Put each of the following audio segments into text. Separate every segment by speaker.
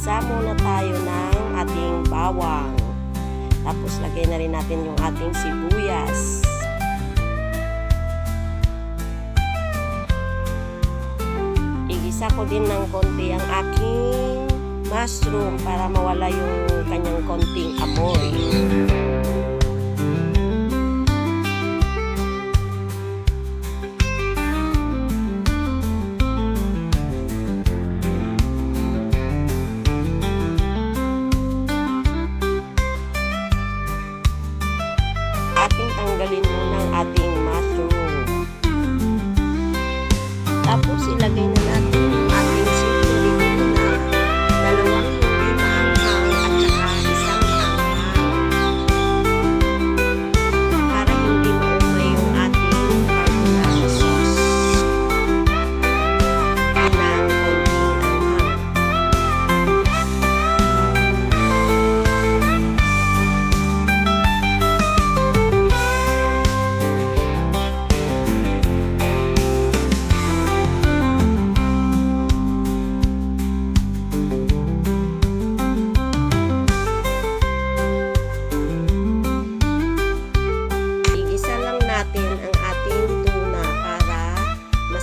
Speaker 1: Mag-igisa muna tayo ng ating bawang. Tapos lagay na rin natin yung ating sibuyas. Igisa ko din ng konti ang aking mushroom para mawala yung kanyang konting amoy. Tanggalin muna ang ating mushroom. Tapos ilagay na natin yung ating sili na dalawang hindi maanghang at saka isang maanghang. Para hindi maumay yung ating carbonara sauce. Ng konting anghang.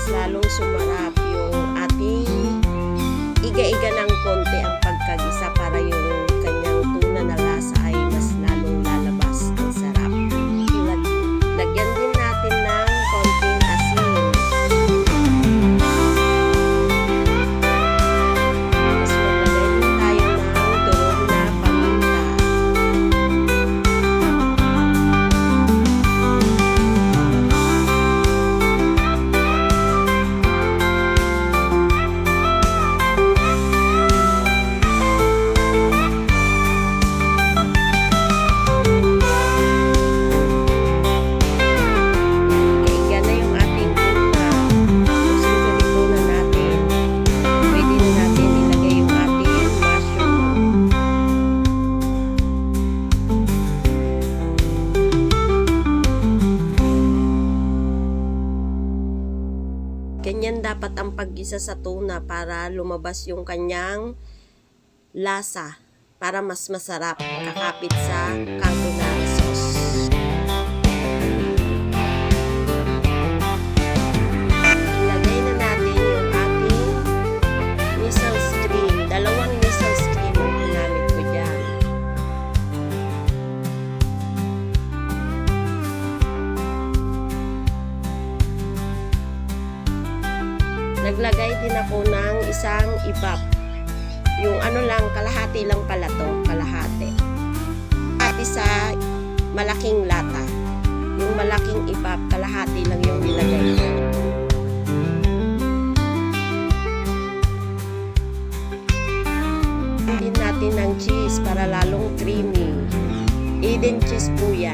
Speaker 1: Lalong sumarap yung ating iga-iga ng konti ang pagkagisa para yung kanyang tuna na lasa ay mas lalong lalabas. Ang sarap. Lagyan din natin ng konting asin. Tapos maglagay din tayo ng durog na paminta. Ganyan dapat ang paggisa sa tuna para lumabas yung kanyang lasa para mas masarap kakapit sa carbonara sauce. Ilagay na natin yung ating Michel's cream. 2 Michel's cream ang ginamit ko dyan. Naglagay din ako ng isang ibap. Yung ano lang, kalahati lang pala to, kalahati. Kalahati sa malaking lata. Yung malaking ibap, kalahati lang yung nilagay ko. Din natin ng cheese para lalong creamy. Eden cheese po yan.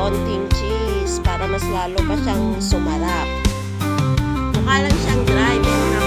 Speaker 1: konting cheese para mas lalo pa siyang sumarap. Mukha lang siyang dry, meron